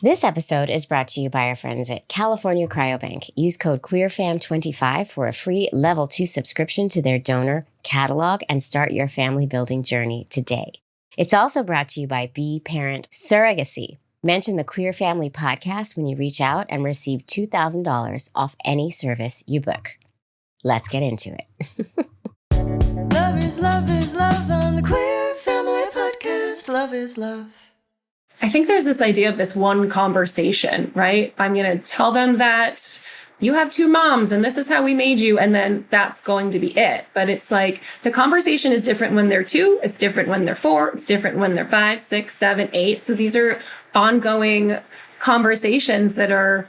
This episode is brought to you by our friends at California Cryobank. Use code QueerFam25 for a free level 2 subscription to their donor catalog and start your family building journey today. It's also brought to you by Be Parent Surrogacy. Mention the Queer Family Podcast when you reach out and receive $2,000 off any service you book. Let's get into it. Love is love on the Queer Family Podcast. Love is love. I think there's this idea of this one conversation, right? I'm going to tell them that you have 2 moms and this is how we made you. And then that's going to be it. But it's like the conversation is different when they're 2. It's different when they're 4. It's different when they're 5, 6, 7, 8. So these are ongoing conversations that are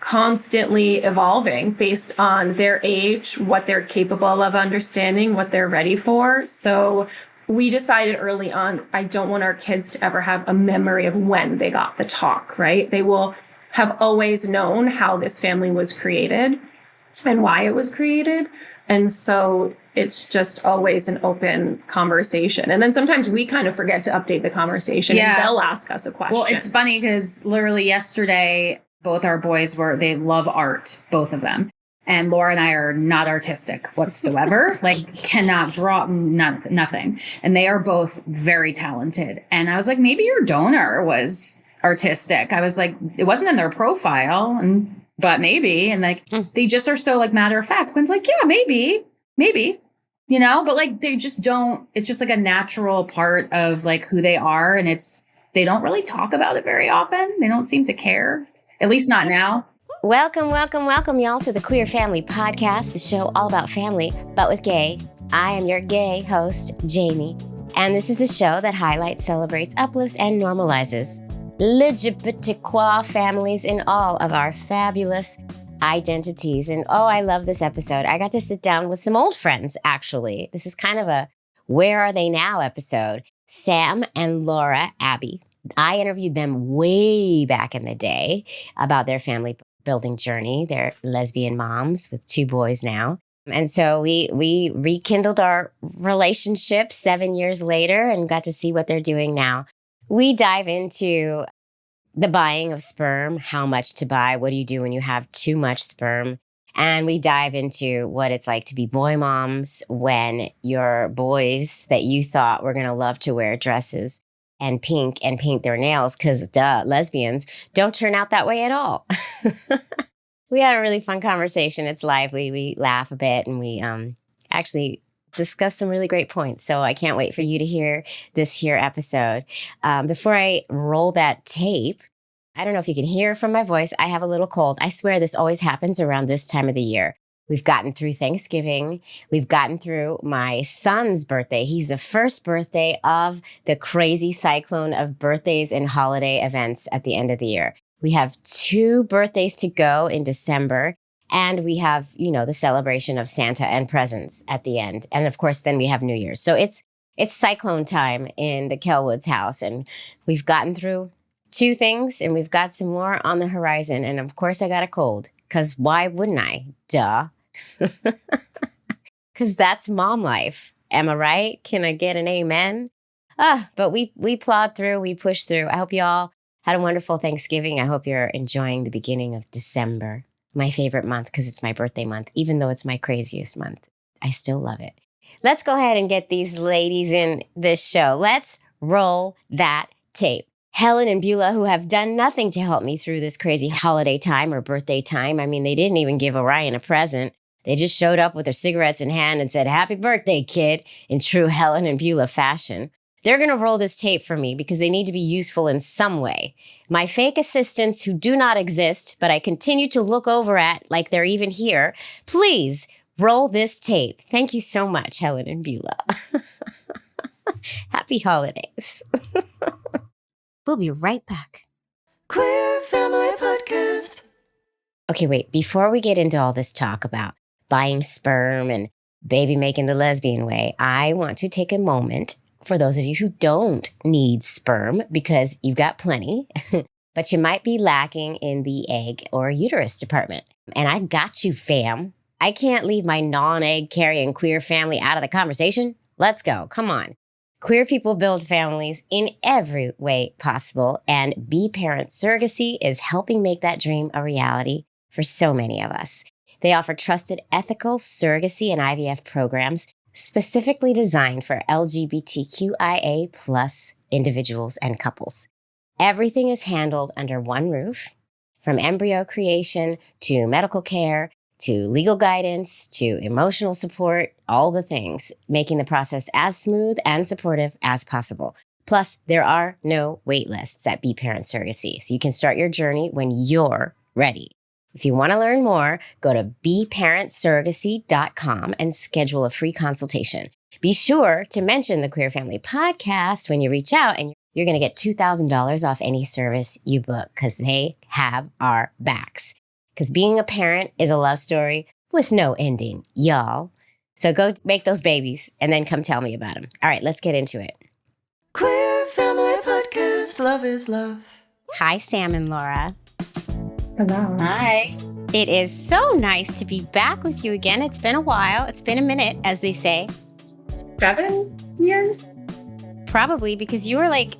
constantly evolving based on their age, what they're capable of understanding, what they're ready for. So we decided early on, I don't want our kids to ever have a memory of when they got the talk, right? They will have always known how this family was created and why it was created. And so it's just always an open conversation. And then sometimes we kind of forget to update the conversation and they'll ask us a question. Well, it's funny because literally yesterday, both our boys they love art, both of them. And Laura and I are not artistic whatsoever, like cannot draw nothing. And they are both very talented. And I was like, maybe your donor was artistic. I was like, it wasn't in their profile, but maybe. And like, they just are so like matter of fact. Quinn's like, yeah, maybe, you know, but like, they just don't, it's just like a natural part of like who they are. And they don't really talk about it very often. They don't seem to care, at least not now. Welcome, y'all, to the Queer Family Podcast, the show all about family, but with gay. I am your gay host, Jamie, and this is the show that highlights, celebrates, uplifts, and normalizes LGBTQ families in all of our fabulous identities. And oh, I love this episode. I got to sit down with some old friends, actually. This is kind of a Where Are They Now episode. Sam and Laura Abbey. I interviewed them way back in the day about their family building journey. They're lesbian moms with 2 boys now. And so we rekindled our relationship 7 years later and got to see what they're doing now. We dive into the buying of sperm, how much to buy, what do you do when you have too much sperm? And we dive into what it's like to be boy moms when your boys that you thought were going to love to wear dresses and pink and paint their nails, because lesbians don't turn out that way at all. We had a really fun conversation. It's lively. We laugh a bit and we actually discuss some really great points. So I can't wait for you to hear this here episode. Before I roll that tape, I don't know if you can hear from my voice. I have a little cold. I swear this always happens around this time of the year. We've gotten through Thanksgiving. We've gotten through my son's birthday. He's the first birthday of the crazy cyclone of birthdays and holiday events at the end of the year. We have 2 birthdays to go in December. And we have, you know, the celebration of Santa and presents at the end. And of course, then we have New Year's. So it's cyclone time in the Kelwood's house. And we've gotten through 2 things and we've got some more on the horizon. And of course, I got a cold because why wouldn't I? Duh. Because that's mom life. Am I right? Can I get an amen? But we plod through, we push through. I hope you all had a wonderful Thanksgiving. I hope you're enjoying the beginning of December, my favorite month because it's my birthday month, even though it's my craziest month. I still love it. Let's go ahead and get these ladies in this show. Let's roll that tape. Helen and Beulah, who have done nothing to help me through this crazy holiday time or birthday time. I mean, they didn't even give Orion a present. They just showed up with their cigarettes in hand and said, "Happy birthday, kid," in true Helen and Beulah fashion. They're going to roll this tape for me because they need to be useful in some way. My fake assistants who do not exist, but I continue to look over at like they're even here, please roll this tape. Thank you so much, Helen and Beulah. Happy holidays. We'll be right back. Queer Family Podcast. Okay, wait. Before we get into all this talk about buying sperm and baby making the lesbian way, I want to take a moment for those of you who don't need sperm because you've got plenty, but you might be lacking in the egg or uterus department. And I got you, fam. I can't leave my non-egg carrying queer family out of the conversation. Let's go. Come on. Queer people build families in every way possible, and Be Parent Surrogacy is helping make that dream a reality for so many of us. They offer trusted, ethical surrogacy and IVF programs specifically designed for LGBTQIA plus individuals and couples. Everything is handled under one roof, from embryo creation to medical care to legal guidance to emotional support, all the things, making the process as smooth and supportive as possible. Plus, there are no wait lists at Be Parent Surrogacy, so you can start your journey when you're ready. If you want to learn more, go to beparentsurrogacy.com and schedule a free consultation. Be sure to mention the Queer Family Podcast when you reach out, and you're going to get $2,000 off any service you book because they have our backs. Because being a parent is a love story with no ending, y'all. So go make those babies and then come tell me about them. All right, let's get into it. Queer Family Podcast. Love is love. Hi, Sam and Laura. Hello. Hi. It is so nice to be back with you again. It's been a while. It's been a minute, as they say. 7 years? Probably because you were like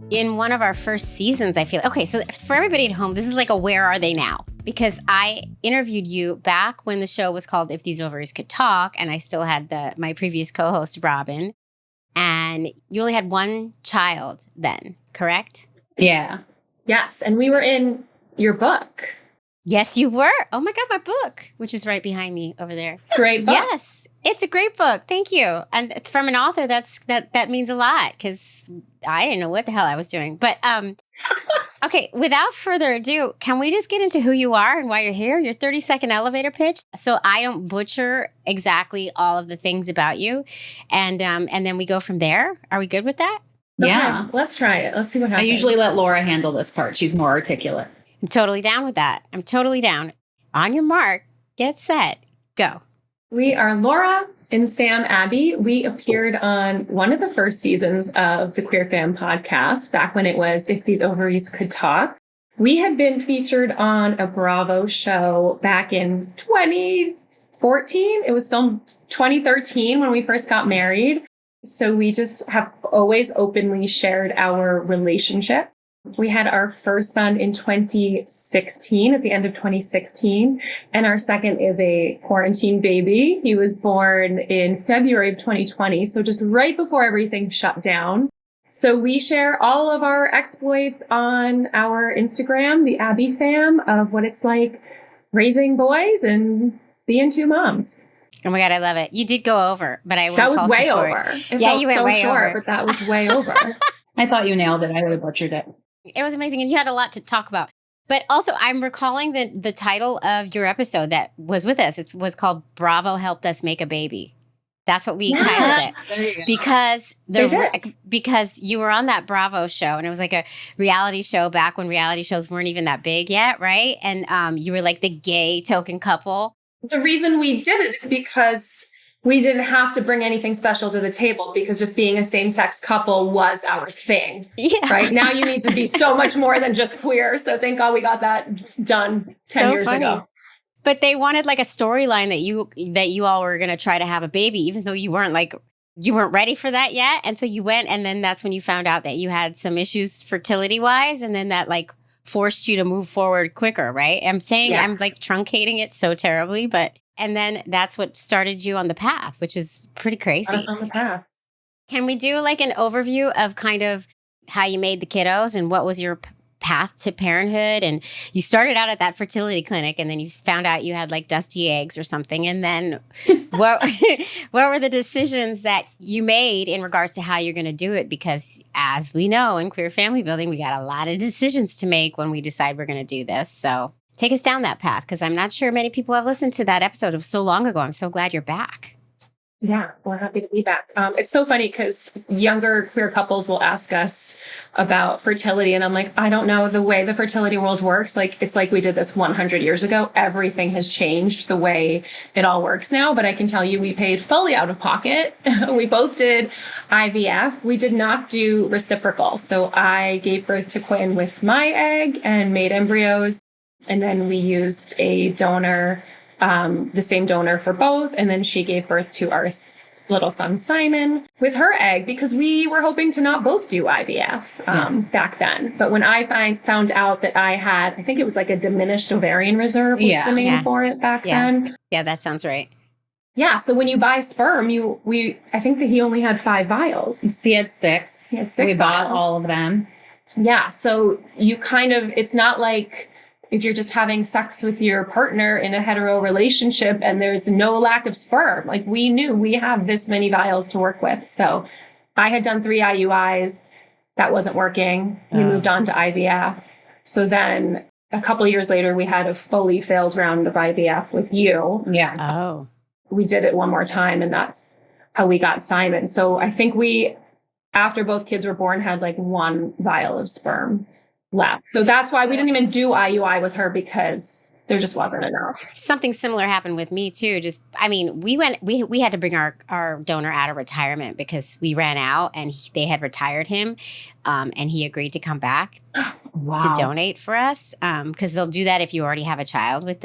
in one of our first seasons, I feel. Okay, so for everybody at home, this is like a Where Are They Now? Because I interviewed you back when the show was called If These Ovaries Could Talk, and I still had my previous co-host, Robin, and you only had one child then, correct? Yeah. Yes. And we were in your book. Yes, you were. Oh my God, my book, which is right behind me over there. Great book. Yes, it's a great book. Thank you. And from an author, that means a lot because I didn't know what the hell I was doing. But okay, without further ado, can we just get into who you are and why you're here? Your 30-second elevator pitch, so I don't butcher exactly all of the things about you, and then we go from there. Are we good with that? Yeah. Okay, let's try it. Let's see what I happens. usually let Laura handle this part. She's more articulate. I'm totally down with that. I'm totally down. On your mark, get set, go. We are Laura and Sam Abbey. We appeared on one of the first seasons of the Queer Fam podcast, back when it was If These Ovaries Could Talk. We had been featured on a Bravo show back in 2014. It was filmed 2013 when we first got married. So we just have always openly shared our relationship. We had our first son in 2016, at the end of 2016, and our second is a quarantine baby. He was born in February of 2020, so just right before everything shut down. So we share all of our exploits on our Instagram, the Abbey Fam, of what it's like raising boys and being two moms. Oh my God, I love it. You did go over, but I That was fault you way for over. it. It Yeah, felt you went so way short, over. but that was way over. I thought you nailed it. I would have butchered it. It was amazing, and you had a lot to talk about. But also, I'm recalling the title of your episode that was with us. It was called "Bravo Helped Us Make a Baby." That's what we titled it There you go. because you were on that Bravo show, and it was like a reality show back when reality shows weren't even that big yet, right? And you were like the gay token couple. The reason we did it is because we didn't have to bring anything special to the table, because just being a same-sex couple was our thing. Yeah. Right? Now you need to be so much more than just queer. So thank God we got that done 10 So years funny. ago. But they wanted like a storyline that you all were going to try to have a baby, even though you weren't ready for that yet. And so you went, and then that's when you found out that you had some issues fertility wise. And then that like forced you to move forward quicker, right? I'm saying Yes. I'm like truncating it so terribly, and then that's what started you on the path, which is pretty crazy. Us on the path. Can we do like an overview of kind of how you made the kiddos and what was your path to parenthood? And you started out at that fertility clinic, and then you found out you had like dusty eggs or something. And then what were the decisions that you made in regards to how you're going to do it? Because as we know in queer family building, we got a lot of decisions to make when we decide we're going to do this. So take us down that path, because I'm not sure many people have listened to that episode of so long ago. I'm so glad you're back. Yeah, we're happy to be back. It's so funny because younger queer couples will ask us about fertility, and I'm like, I don't know the way the fertility world works. Like, it's like we did this 100 years ago. Everything has changed the way it all works now. But I can tell you, we paid fully out of pocket. We both did IVF. We did not do reciprocal. So I gave birth to Quinn with my egg and made embryos, and then we used a donor. The same donor for both. And then she gave birth to our little son Simon with her egg because we were hoping to not both do IVF back then. But when I found out that I had, I think it was like a diminished ovarian reserve was the name for it back then. Yeah, that sounds right. Yeah, so when you buy sperm, I think that he only had 5 vials. He had 6. He had 6 We bought vials. all of them. Yeah, so you kind of, it's not like if you're just having sex with your partner in a hetero relationship and there's no lack of sperm. Like we knew we have this many vials to work with. So I had done 3 IUIs. That wasn't working. We moved on to IVF. So then a couple of years later, we had a fully failed round of IVF with you. Yeah. Oh. We did it one more time, and that's how we got Simon. So I think we, after both kids were born, had like 1 vial of sperm left. So that's why we didn't even do IUI with her, because there just wasn't enough. Something similar happened with me too. We had to bring our donor out of retirement because we ran out and they had retired him. And he agreed to come back to donate for us. Cause they'll do that if you already have a child at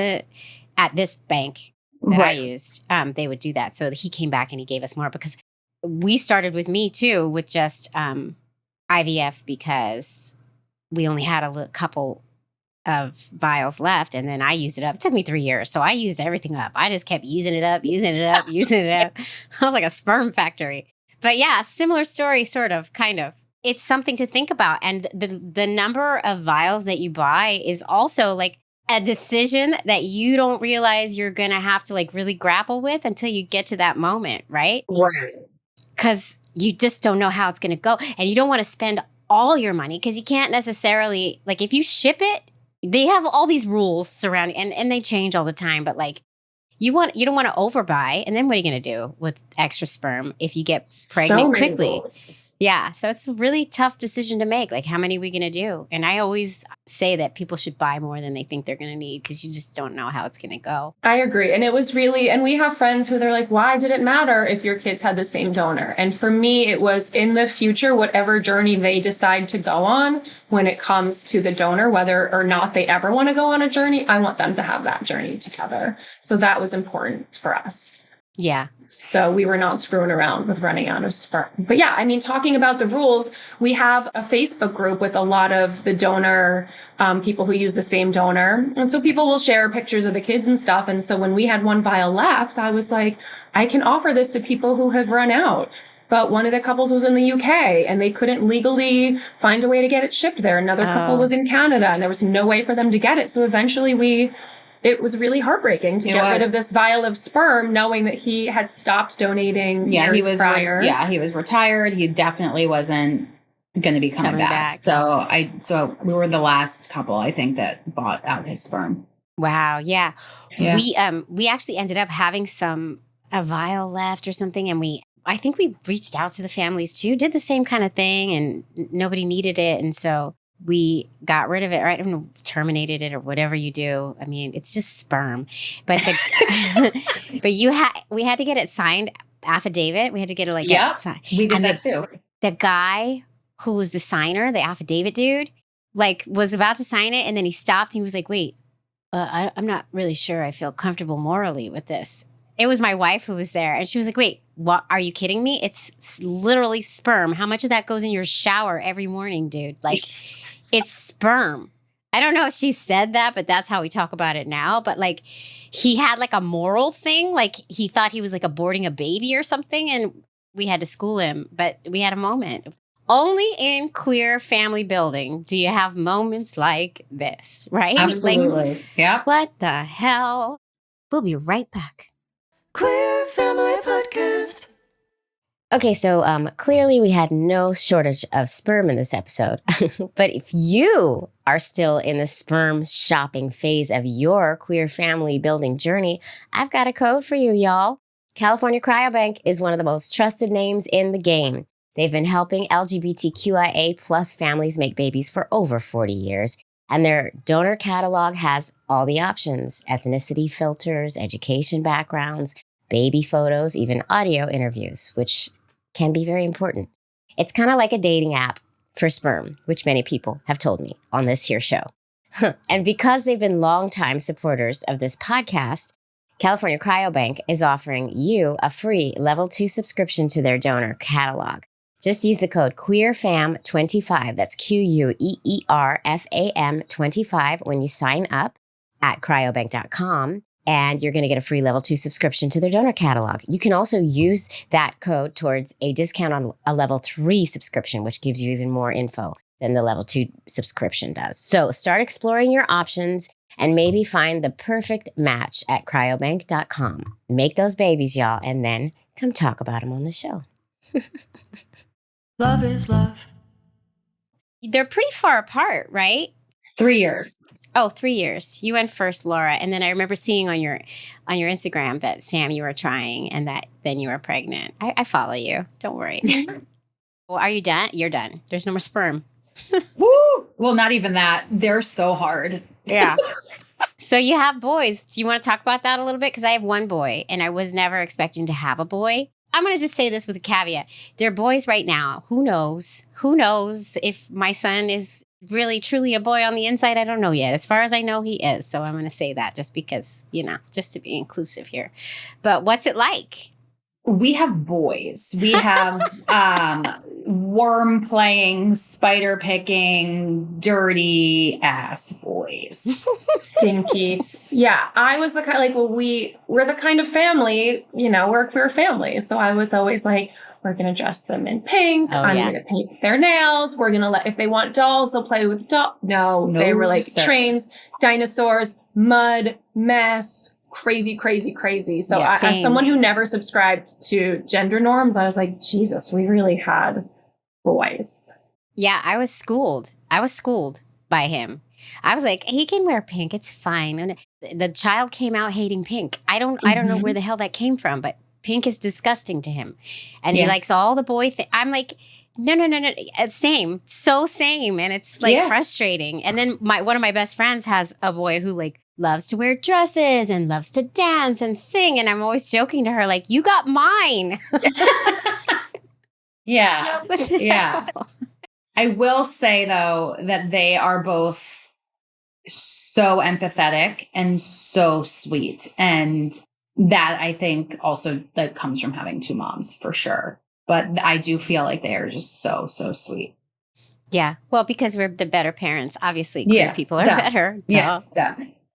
this bank that I used, they would do that. So he came back and he gave us more because we started with me too, with just, IVF because we only had a couple of vials left, and then I used it up. It took me 3 years, so I used everything up. I just kept using it up. I was like a sperm factory. But yeah, similar story, sort of, kind of. It's something to think about, and the number of vials that you buy is also like a decision that you don't realize you're gonna have to like really grapple with until you get to that moment, right? Right. Because you just don't know how it's gonna go, and you don't want to spend all your money because you can't necessarily, like, if you ship it, they have all these rules surrounding, and they change all the time, but like you don't want to overbuy, and then what are you going to do with extra sperm if you get pregnant quickly? Yeah, so it's a really tough decision to make, like how many are we going to do? And I always say that people should buy more than they think they're going to need because you just don't know how it's going to go. I agree. And it was really, and we have friends who they're like, why did it matter if your kids had the same donor? And for me, it was in the future, whatever journey they decide to go on when it comes to the donor, whether or not they ever want to go on a journey, I want them to have that journey together. So that was important for us. Yeah. So we were not screwing around with running out of sperm. But yeah, I mean, talking about the rules, we have a Facebook group with a lot of the donor people who use the same donor. And so people will share pictures of the kids and stuff. And so when we had 1 vial left, I was like, I can offer this to people who have run out. But one of the couples was in the UK and they couldn't legally find a way to get it shipped there. Another couple was in Canada and there was no way for them to get it. So eventually it was really heartbreaking to get rid of this vial of sperm, knowing that he had stopped donating years prior. He was retired. He definitely wasn't going to be coming back. So we were the last couple, I think, that bought out his sperm. Wow. Yeah. We actually ended up having a vial left or something, and I think we reached out to the families too, did the same kind of thing, and nobody needed it, and so we got rid of it, right? I mean, terminated it or whatever you do. I mean, it's just sperm. But we had to get it signed, affidavit. We had to get it we did that too. The guy who was the signer, the affidavit dude, like was about to sign it, and then he stopped and he was like, "Wait, I'm not really sure I feel comfortable morally with this." It was my wife who was there, and she was like, "Wait, what? Are you kidding me? It's literally sperm. How much of that goes in your shower every morning, dude? Like, it's sperm." I don't know if she said that, but that's how we talk about it now. But like, he had like a moral thing. Like, he thought he was like aborting a baby or something, and we had to school him. But we had a moment. Only in queer family building do you have moments like this, right? Absolutely. Like, yeah. What the hell? We'll be right back. Queer Family Podcast. Okay, so clearly we had no shortage of sperm in this episode. But if you are still in the sperm shopping phase of your queer family building journey, I've got a code for you, y'all. California Cryobank is one of the most trusted names in the game. They've been helping LGBTQIA plus families make babies for over 40 years. And their donor catalog has all the options: ethnicity filters, education backgrounds, baby photos, even audio interviews, which can be very important. It's kind of like a dating app for sperm, which many people have told me on this here show. And because they've been longtime supporters of this podcast, California Cryobank is offering you a free level 2 subscription to their donor catalog. Just use the code QueerFam25, that's QUEERFAM25 when you sign up at cryobank.com, and you're going to get a free level 2 subscription to their donor catalog. You can also use that code towards a discount on a level 3 subscription, which gives you even more info than the level 2 subscription does. So start exploring your options and maybe find the perfect match at cryobank.com. Make those babies, y'all, and then come talk about them on the show. Love is love. They're pretty far apart, right? 3 years. Oh, 3 years. You went first, Laura. And then I remember seeing on your Instagram that, Sam, you were trying and that then you were pregnant. I follow you. Don't worry. Well, are you done? You're done. There's no more sperm. Woo! Well, not even that. They're so hard. Yeah. So you have boys. Do you want to talk about that a little bit? Because I have one boy and I was never expecting to have a boy. I'm going to just say this with a caveat. They're boys right now. Who knows? Who knows if my son is really, truly a boy on the inside? I don't know yet. As far as I know, he is. So I'm going to say that just because, just to be inclusive here. But what's it like? We have boys. We have worm playing, spider picking, dirty ass boys. Stinky. Yeah, I was the kind we're the kind of family, we're a queer family. So I was always like, we're going to dress them in pink. Oh, I'm yeah. going to paint their nails. We're going to if they want dolls, they'll play with dolls. No, they were like sir. trains, dinosaurs, mud, mess, crazy, crazy, crazy. So Yeah, as same. someone who never subscribed to gender norms, I was like, Jesus, we really had boys. Yeah, I was schooled. By him. I was like, he can wear pink. It's fine. And the child came out hating pink. I don't know where the hell that came from, but pink is disgusting to him. And he likes all the boy things. I'm like, no. It's same. So same. And it's frustrating. And then one of my best friends has a boy who loves to wear dresses and loves to dance and sing. And I'm always joking to her, like, you got mine. Yeah. What the Yeah. hell? I will say, though, that they are both so empathetic and so sweet. And that, I think, also comes from having 2 moms, for sure. But I do feel like they are just so, so sweet. Yeah. Well, because we're the better parents. Obviously, queer people are better. Yeah.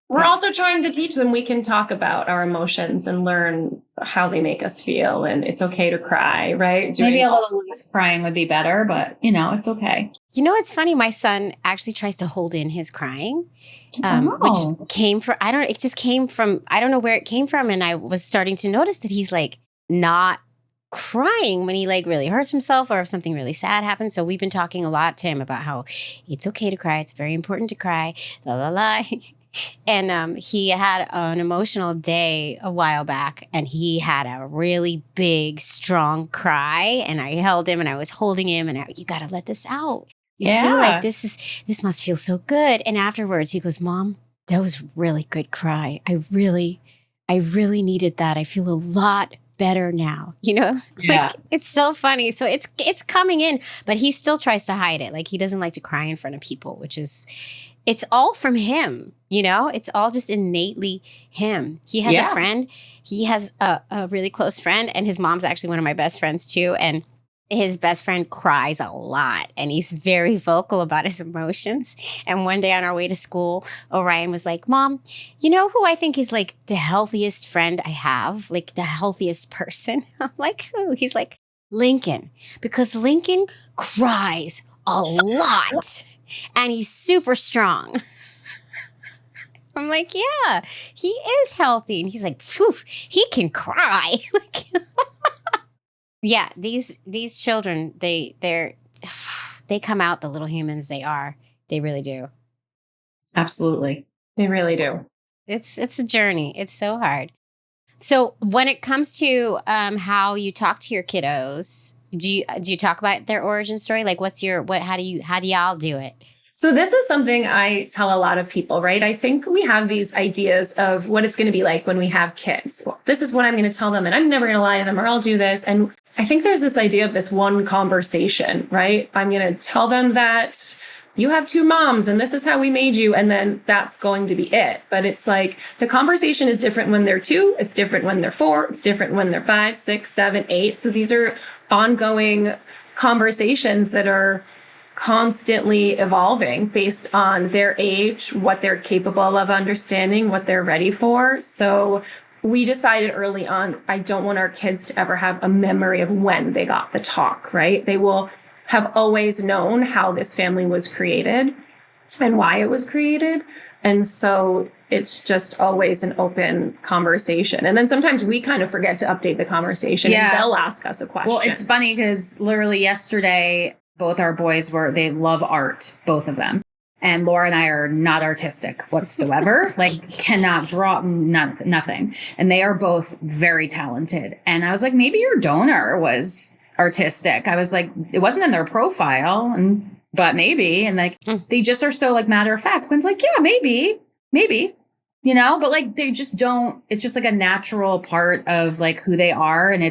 We're also trying to teach them we can talk about our emotions and learn how they make us feel. And it's okay to cry, right? Maybe a little less crying would be better, but, it's okay. It's funny. My son actually tries to hold in his crying, which came from, I don't know where it came from. And I was starting to notice that he's not crying when he really hurts himself or if something really sad happens. So we've been talking a lot to him about how it's okay to cry. It's very important to cry. La, la, la. And he had an emotional day a while back and he had a really big, strong cry. And I held him and I was holding him and you got to let this out. You see, this must feel so good. And afterwards he goes, Mom, that was a really good cry. I really needed that. I feel a lot better now, Yeah. It's so funny. So it's coming in, but he still tries to hide it. He doesn't like to cry in front of people, which is, it's all from him, it's all just innately him. He has a friend. He has a really close friend and his mom's actually one of my best friends too. And his best friend cries a lot and he's very vocal about his emotions. And one day on our way to school, Orion was like, Mom, you know who I think is the healthiest friend I have? The healthiest person? I'm like, who? He's like, Lincoln. Because Lincoln cries a lot and he's super strong. I'm like, yeah, he is healthy. And he's like, phew, he can cry. Yeah, these children, they come out the little humans they are. They really do. Absolutely. They really do. It's a journey. It's so hard. So when it comes to how you talk to your kiddos, do you talk about their origin story? How do y'all do it? So this is something I tell a lot of people, right? I think we have these ideas of what it's going to be like when we have kids. Well, this is what I'm going to tell them, and I'm never going to lie to them, or I'll do this. And I think there's this idea of this one conversation, right? I'm going to tell them that you have two moms and this is how we made you. And then that's going to be it. But it's like the conversation is different when they're 2. It's different when they're 4. It's different when they're 5, 6, 7, 8. So these are ongoing conversations that are constantly evolving based on their age, what they're capable of understanding, what they're ready for. So we decided early on, I don't want our kids to ever have a memory of when they got the talk, right? They will have always known how this family was created and why it was created. And so it's just always an open conversation. And then sometimes we kind of forget to update the conversation and they'll ask us a question. Well, it's funny because literally yesterday, both our boys they love art, both of them. And Laura and I are not artistic whatsoever, like cannot draw nothing. And they are both very talented. And I was like, maybe your donor was artistic. I was like, it wasn't in their profile, but maybe. And like, they just are so like matter of fact. Quinn's like, yeah, maybe, but like, they just don't, it's just like a natural part of like who they are. And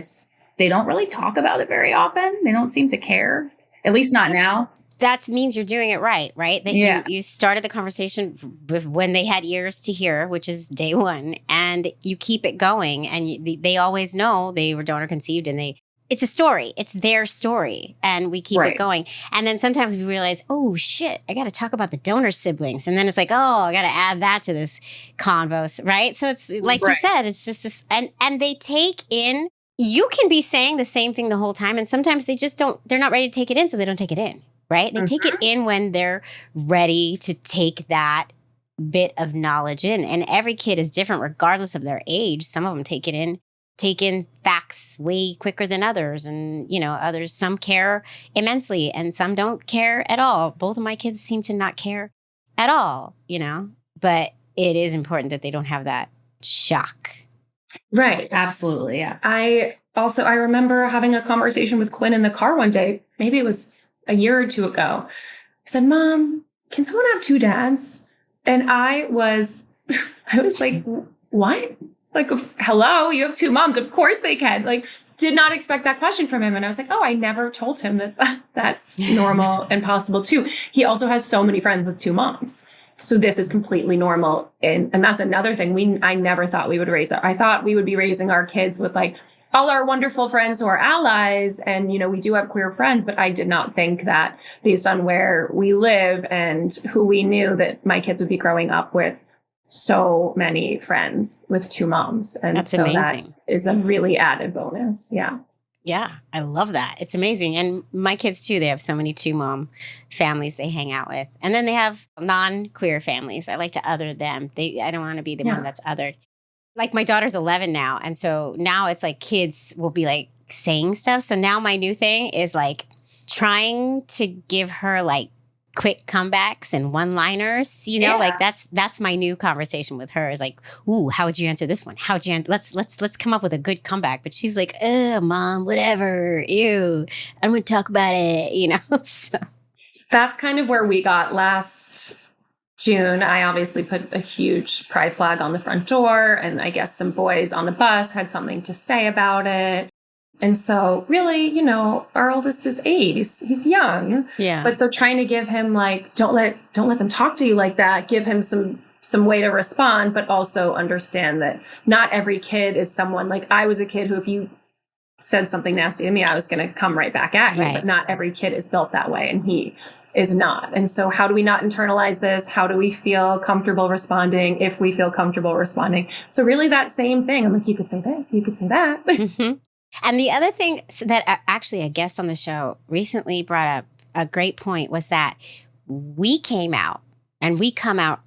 they don't really talk about it very often. They don't seem to care, at least not now. That means you're doing it right? That you started the conversation with when they had ears to hear, which is day 1, and you keep it going. And they always know they were donor conceived, and it's a story. It's their story, and we keep it going. And then sometimes we realize, oh shit, I got to talk about the donor siblings, and then it's like, oh, I got to add that to this convo, right? So it's like you said, it's just this, and they take in. You can be saying the same thing the whole time, and sometimes they just don't. They're not ready to take it in, so they don't take it in. Right? They take it in when they're ready to take that bit of knowledge in. And every kid is different regardless of their age. Some of them take in facts way quicker than others. And, others, some care immensely and some don't care at all. Both of my kids seem to not care at all, but it is important that they don't have that shock. Right. Absolutely. Yeah. I remember having a conversation with Quinn in the car one day. Maybe it was a year or 2 ago. I said, Mom, can someone have 2 dads? And I was like, what? Like, hello, you have 2 moms. Of course they can. Like, did not expect that question from him. And I was like, oh, I never told him that that's normal and possible too. He also has so many friends with 2 moms. So this is completely normal. And that's another thing. I never thought we would I thought we would be raising our kids with like all our wonderful friends who are allies. And, we do have queer friends, but I did not think that based on where we live and who we knew that my kids would be growing up with so many friends with 2 moms. And that's so amazing. That is a really added bonus. Yeah. Yeah. I love that. It's amazing. And my kids too, they have so many 2 mom families they hang out with. And then they have non-queer families. I like to other them. I don't want to be the one that's othered. Like my daughter's 11 now. And so now it's like kids will be like saying stuff. So now my new thing is like trying to give her like quick comebacks and one-liners, like that's my new conversation with her is like, ooh, how would you answer this one? How'd you let's come up with a good comeback. But she's like, Mom, whatever, ew, I'm gonna talk about it, so. That's kind of where we got last June. I obviously put a huge pride flag on the front door, and I guess some boys on the bus had something to say about it. And so really, our oldest is 8. He's young. Yeah. But so trying to give him like, don't let them talk to you like that. Give him some way to respond, but also understand that not every kid is someone like I was a kid who, if you said something nasty to me, I was going to come right back at you. Right. But not every kid is built that way, and he is not. And so how do we not internalize this? How do we feel comfortable responding if we feel comfortable responding? So really that same thing. I'm like, you could say this, you could say that. Mm-hmm. And the other thing that actually a guest on the show recently brought up a great point was that we came out, and we come out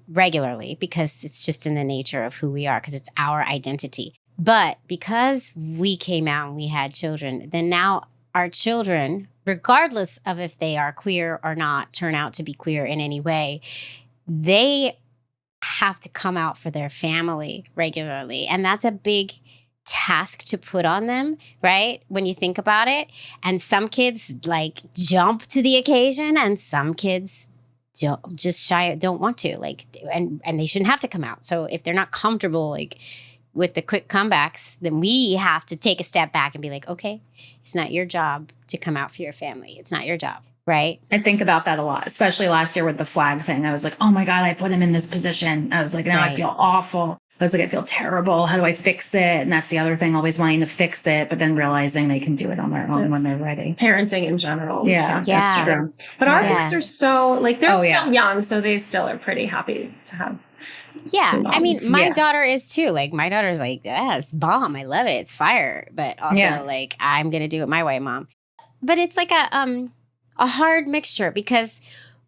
regularly because it's just in the nature of who we are, because it's our identity. But because we came out and we had children, then now our children, regardless of if they are queer or not, turn out to be queer in any way, they have to come out for their family regularly. And that's a big task to put on them, right? When you think about it. And some kids like jump to the occasion, and some kids don't want to, like, and they shouldn't have to come out. So if they're not comfortable, like, with the quick comebacks, then we have to take a step back and be like, okay, it's not your job to come out for your family. It's not your job. right? I think about that a lot, especially last year with the flag thing. I was like, oh my God, I put him in this position. I was like, now I Right. feel awful. I was like, I feel terrible. How do I fix it? And that's the other thing, always wanting to fix it, but then realizing they can do it on their own when they're ready. Parenting in general. Yeah, Yeah. that's true. But our Yeah. boys are so, like, they're Oh, still yeah. young, so they still are pretty happy to have Yeah. two I mean, moms. my Yeah. daughter is too. Like, my daughter's like, yeah, it's bomb. I love it. It's fire. But also, Yeah. like, I'm going to do it my way, Mom. But it's like a hard mixture because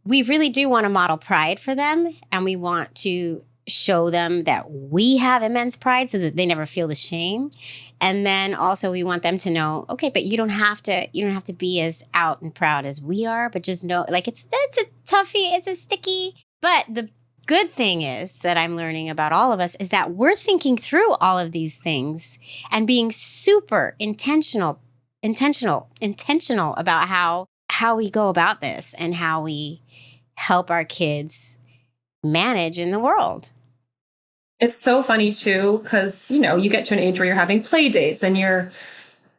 we really do want to model pride for them. And we want to show them that we have immense pride so that they never feel the shame. And then also we want them to know, okay, but you don't have to be as out and proud as we are, but just know, like, it's a toughie, it's a sticky. But the good thing is that I'm learning about all of us is that we're thinking through all of these things and being super intentional about how we go about this and how we help our kids manage in the world. It's so funny too, because, you know, you get to an age where you're having play dates and you're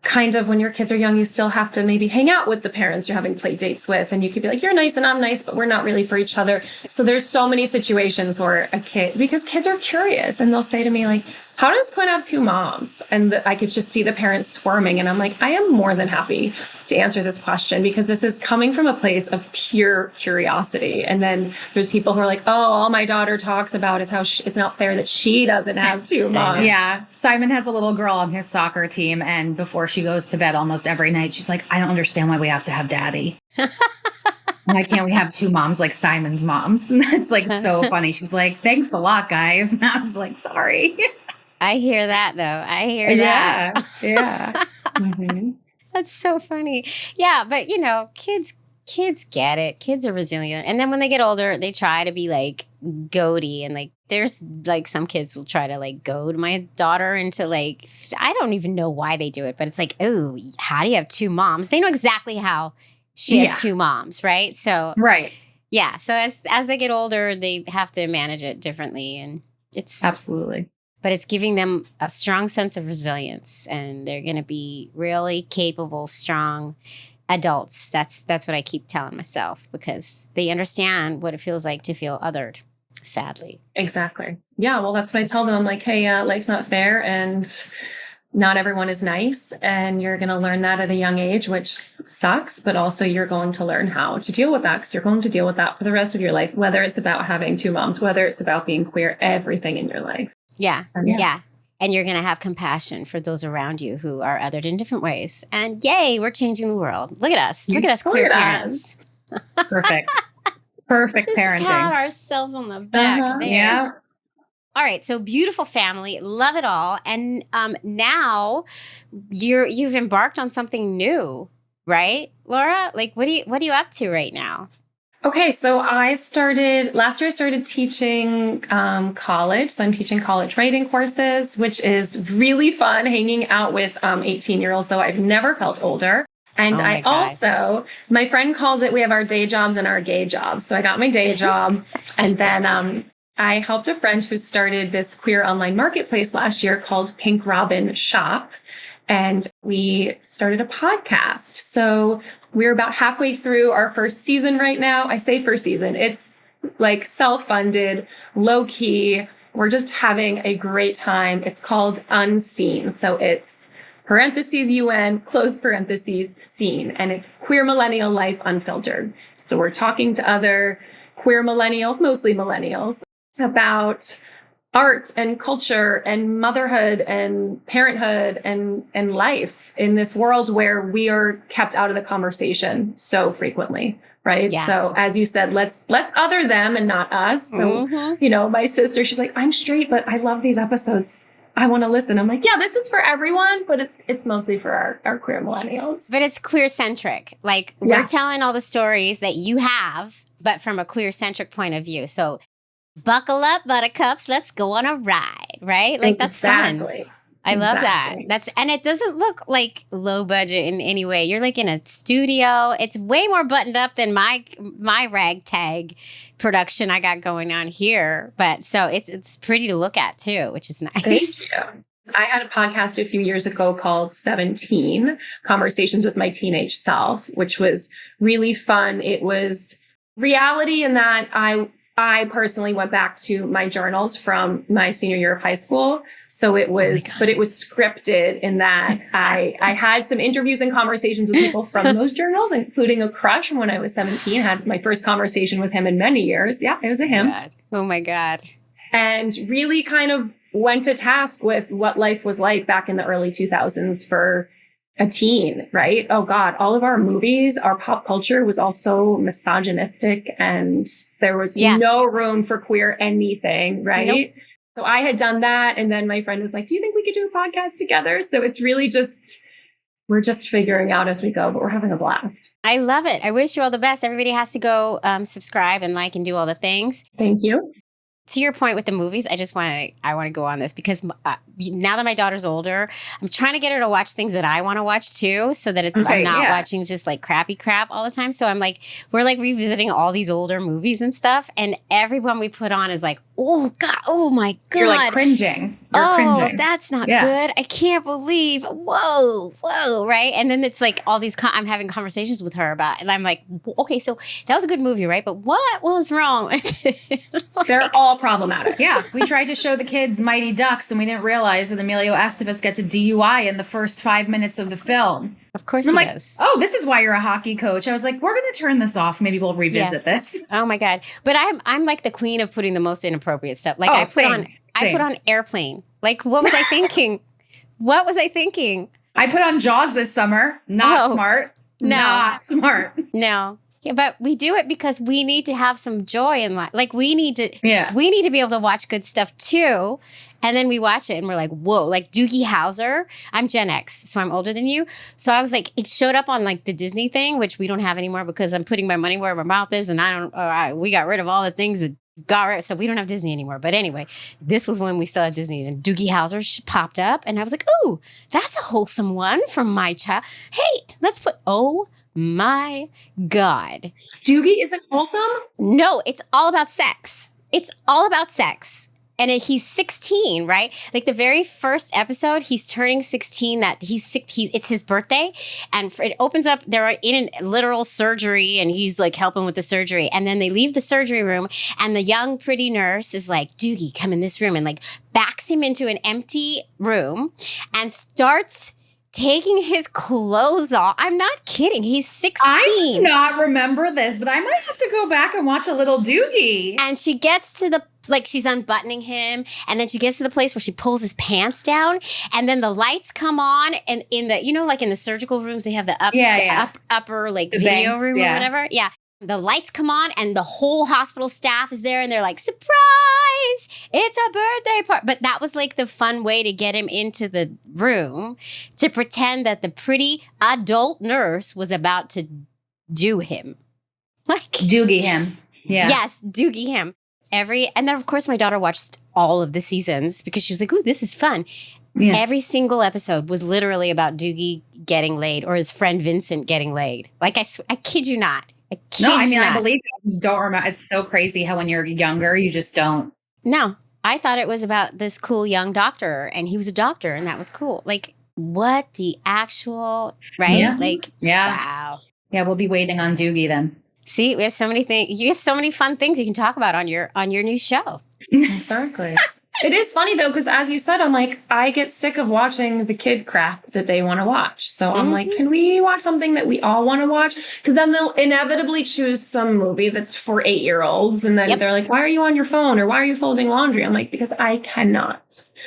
kind of, when your kids are young, you still have to maybe hang out with the parents you're having play dates with. And you could be like, you're nice and I'm nice, but we're not really for each other. So there's so many situations where because kids are curious and they'll say to me like, how does Quinn have two moms? And I could just see the parents squirming. And I'm like, I am more than happy to answer this question because this is coming from a place of pure curiosity. And then there's people who are like, oh, all my daughter talks about is how it's not fair that she doesn't have two moms. Yeah. Simon has a little girl on his soccer team. And before she goes to bed almost every night, she's like, I don't understand why we have to have daddy. Why can't we have two moms like Simon's moms? And that's like so funny. She's like, thanks a lot, guys. And I was like, sorry. I hear that though. I hear that. Yeah. Mm-hmm. That's so funny. Yeah, but you know, kids get it. Kids are resilient. And then when they get older, they try to be like goaty and like there's like some kids will try to like goad my daughter into like I don't even know why they do it, but it's like, oh, how do you have two moms? They know exactly how she has two moms, right? So Right. yeah. So as they get older, they have to manage it differently. And it's Absolutely. but it's giving them a strong sense of resilience and they're going to be really capable, strong adults. That's what I keep telling myself because they understand what it feels like to feel othered, sadly. Exactly. Yeah. Well, that's what I tell them. I'm like, hey, life's not fair and not everyone is nice. And you're going to learn that at a young age, which sucks. But also you're going to learn how to deal with that because you're going to deal with that for the rest of your life, whether it's about having two moms, whether it's about being queer, everything in your life. Yeah. And you're going to have compassion for those around you who are othered in different ways. And yay, we're changing the world. Look at us. Look at us, queer parents. Perfect. Perfect Just parenting. pat ourselves on the back there. Yeah. All right, so beautiful family, love it all, and now you've embarked on something new, right, Laura? Like, what are you up to right now? Okay, so last year I started teaching college. So I'm teaching college writing courses, which is really fun hanging out with 18-year-olds, though I've never felt older. And Oh my I God. also, my friend calls it, we have our day jobs and our gay jobs. So I got my day job and then I helped a friend who started this queer online marketplace last year called Pink Robin Shop. And we started a podcast. So we're about halfway through our first season right now. I say first season. It's like self-funded, low key. We're just having a great time. It's called Unseen. So it's parentheses UN, close parentheses scene. And it's queer millennial life unfiltered. So we're talking to other queer millennials, mostly millennials, about art and culture and motherhood and parenthood and life in this world where we are kept out of the conversation so frequently, right? Yeah. So as you said, let's other them and not us. So, you know, my sister, she's like, I'm straight, but I love these episodes. I want to listen. I'm like, yeah, this is for everyone, but it's mostly for our queer millennials. But it's queer centric. Like we're telling all the stories that you have, but from a queer centric point of view. So buckle up, buttercups. Let's go on a ride, right? Like that's fun. I love that. And it doesn't look like low budget in any way. You're like in a studio. It's way more buttoned up than my ragtag production I got going on here. But so it's pretty to look at too, which is nice. Thank you. I had a podcast a few years ago called 17 Conversations with My Teenage Self, which was really fun. It was reality in that I personally went back to my journals from my senior year of high school. So it was, but it was scripted in that I had some interviews and conversations with people from those journals, including a crush when I was 17. I had my first conversation with him in many years. Yeah, it was a him. God. Oh my God. And really kind of went to task with what life was like back in the early 2000s for a teen, right? Oh God, all of our movies, our pop culture was also misogynistic and there was no room for queer anything, right? Nope. So I had done that. And then my friend was like, do you think we could do a podcast together? So it's really just, we're just figuring out as we go, but we're having a blast. I love it. I wish you all the best. Everybody has to go subscribe and like and do all the things. Thank you. To your point with the movies, I want to go on this because now that my daughter's older, I'm trying to get her to watch things that I want to watch too, so that I'm not watching just like crappy crap all the time. So we're like revisiting all these older movies and stuff, and every one we put on is like, oh God, oh my God. You're like cringing. You're cringing. That's not good. I can't believe, whoa, right? And then it's like all these, I'm having conversations with her about, and I'm like, okay, so that was a good movie, right? But what was wrong? They're all problematic. Yeah, we tried to show the kids Mighty Ducks, and we didn't realize that Emilio Estevez gets a DUI in the first 5 minutes of the film. Of course he does. Oh, this is why you're a hockey coach. I was like, we're going to turn this off. Maybe we'll revisit this. Oh my God. But I'm like the queen of putting the most inappropriate stuff. Like I put on Airplane. Like, what was I thinking? What was I thinking? I put on Jaws this summer. Not smart. No. Not smart. No. Yeah, but we do it because we need to have some joy in life. Like we need to be able to watch good stuff too. And then we watch it and we're like, whoa, like Doogie Howser. I'm Gen X, so I'm older than you. So I was like, it showed up on like the Disney thing, which we don't have anymore because I'm putting my money where my mouth is. And we got rid of all the things that got rid. So we don't have Disney anymore. But anyway, this was when we still had Disney, and Doogie Howser popped up. And I was like, ooh, that's a wholesome one from my child. Hey, let's put, my God. Doogie isn't wholesome? No, it's all about sex. It's all about sex. And he's 16, right? Like the very first episode, he's turning 16. It's his birthday, and it opens up. They're in a literal surgery, and he's like helping with the surgery. And then they leave the surgery room, and the young, pretty nurse is like, "Doogie, come in this room," and like backs him into an empty room, and starts taking his clothes off. I'm not kidding. He's 16. I do not remember this, but I might have to go back and watch a little Doogie. And she gets to the, like, she's unbuttoning him, and then she gets to the place where she pulls his pants down, and then the lights come on, and in the, like in the surgical rooms, they have the upper like the video banks, room or whatever. Yeah. The lights come on, and the whole hospital staff is there, and they're like, surprise, it's a birthday party. But that was like the fun way to get him into the room, to pretend that the pretty adult nurse was about to do him. Like Doogie him. Yeah. Yes, Doogie him. And then of course my daughter watched all of the seasons because she was like, ooh, this is fun. Yeah. Every single episode was literally about Doogie getting laid or his friend Vincent getting laid. Like I kid you not. I believe it. I just don't remember. It's so crazy how when you're younger, you just don't. No, I thought it was about this cool young doctor, and he was a doctor, and that was cool. Like, what the actual, right? Yeah. Like, wow. Yeah, we'll be waiting on Doogie then. See, we have so many things. You have so many fun things you can talk about on your new show. Exactly. It is funny though, because as you said, I'm like, I get sick of watching the kid crap that they want to watch. So I'm like, can we watch something that we all want to watch? Because then they'll inevitably choose some movie that's for 8-year-olds. And then they're like, why are you on your phone? Or why are you folding laundry? I'm like, because I cannot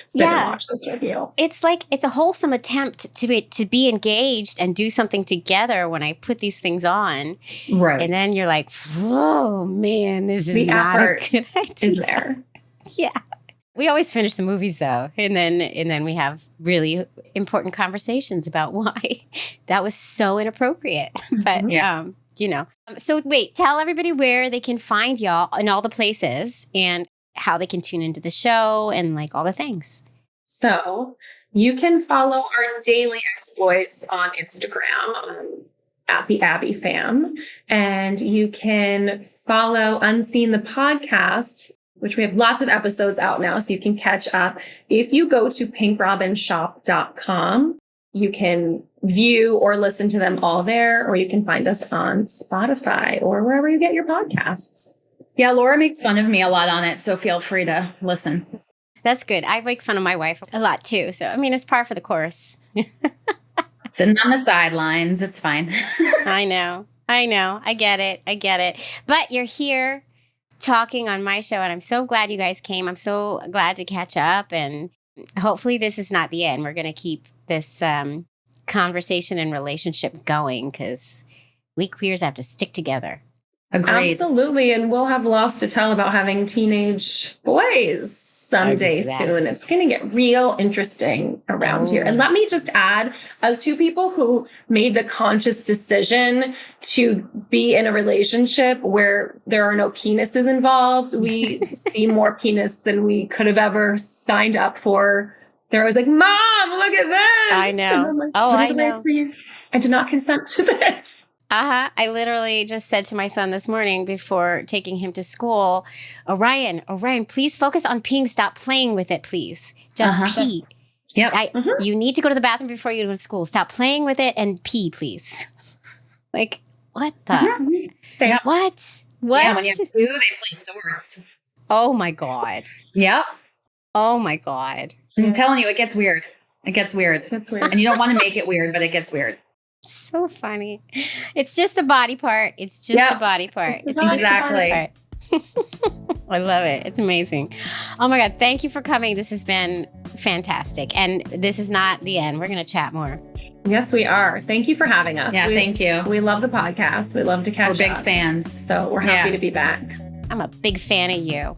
sit and watch this with you. It's like, it's a wholesome attempt to be engaged and do something together when I put these things on. Right. And then you're like, oh man, this is not a good idea. Is there. Yeah. We always finish the movies though, and then we have really important conversations about why that was so inappropriate. But so wait, tell everybody where they can find y'all in all the places and how they can tune into the show and like all the things. So you can follow our daily exploits on Instagram at the Abbey Fam, and you can follow Unseen the podcast which we have lots of episodes out now, so you can catch up. If you go to pinkrobinshop.com, you can view or listen to them all there, or you can find us on Spotify or wherever you get your podcasts. Yeah, Laura makes fun of me a lot on it, so feel free to listen. That's good. I make fun of my wife a lot too. So, I mean, it's par for the course. Sitting on the sidelines, it's fine. I know. I get it. But you're here talking on my show, and I'm so glad you guys came. I'm so glad to catch up, and hopefully this is not the end. We're going to keep this conversation and relationship going, because we queers have to stick together. Agreed. Absolutely. And we'll have lots to tell about having teenage boys someday Exactly. soon. It's going to get real interesting around here. And let me just add, as two people who made the conscious decision to be in a relationship where there are no penises involved, we see more penis than we could have ever signed up for. They're always like, Mom, look at this. I know. And I'm like, Oh, I "By the way, know. please, I did not consent to this." I literally just said to my son this morning before taking him to school, Orion, please focus on peeing. Stop playing with it, please. Just pee. Yep. You need to go to the bathroom before you go to school. Stop playing with it and pee, please. Like, what the? Say, What? Yeah, when you have two, they play swords. Oh, my God. Yep. Oh, my God. I'm telling you, it gets weird. That's weird. And you don't want to make it weird, but it gets weird. So funny. It's just a body part. It's just a body part. Just a It's body just a body Exactly. part. I love it. It's amazing. Oh my God. Thank you for coming. This has been fantastic. And this is not the end. We're going to chat more. Yes, we are. Thank you for having us. Yeah, thank you. We love the podcast. We love to catch We're up. big fans. So we're happy to be back. I'm a big fan of you.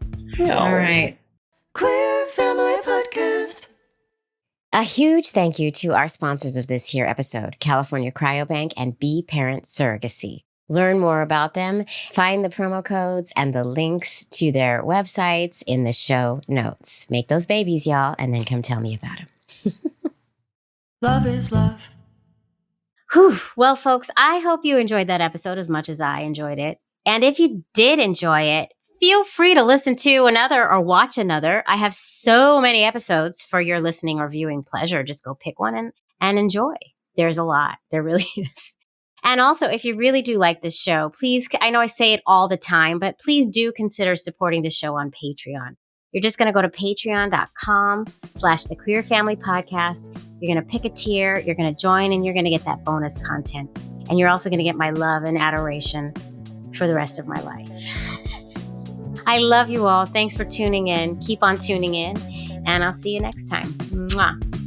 All right. Queer Family Podcast. A huge thank you to our sponsors of this here episode, California Cryobank and Be Parent Surrogacy. Learn more about them, find the promo codes and the links to their websites in the show notes. Make those babies, y'all, and then come tell me about them. Love is love. Whew. Well, folks, I hope you enjoyed that episode as much as I enjoyed it. And if you did enjoy it, feel free to listen to another or watch another. I have so many episodes for your listening or viewing pleasure. Just go pick one and enjoy. There's a lot. There really is. And also, if you really do like this show, please, I know I say it all the time, but please do consider supporting the show on Patreon. You're just going to go to patreon.com/The Queer Family Podcast. You're going to pick a tier, you're going to join, and you're going to get that bonus content. And you're also going to get my love and adoration for the rest of my life. I love you all. Thanks for tuning in. Keep on tuning in, and I'll see you next time. Mwah.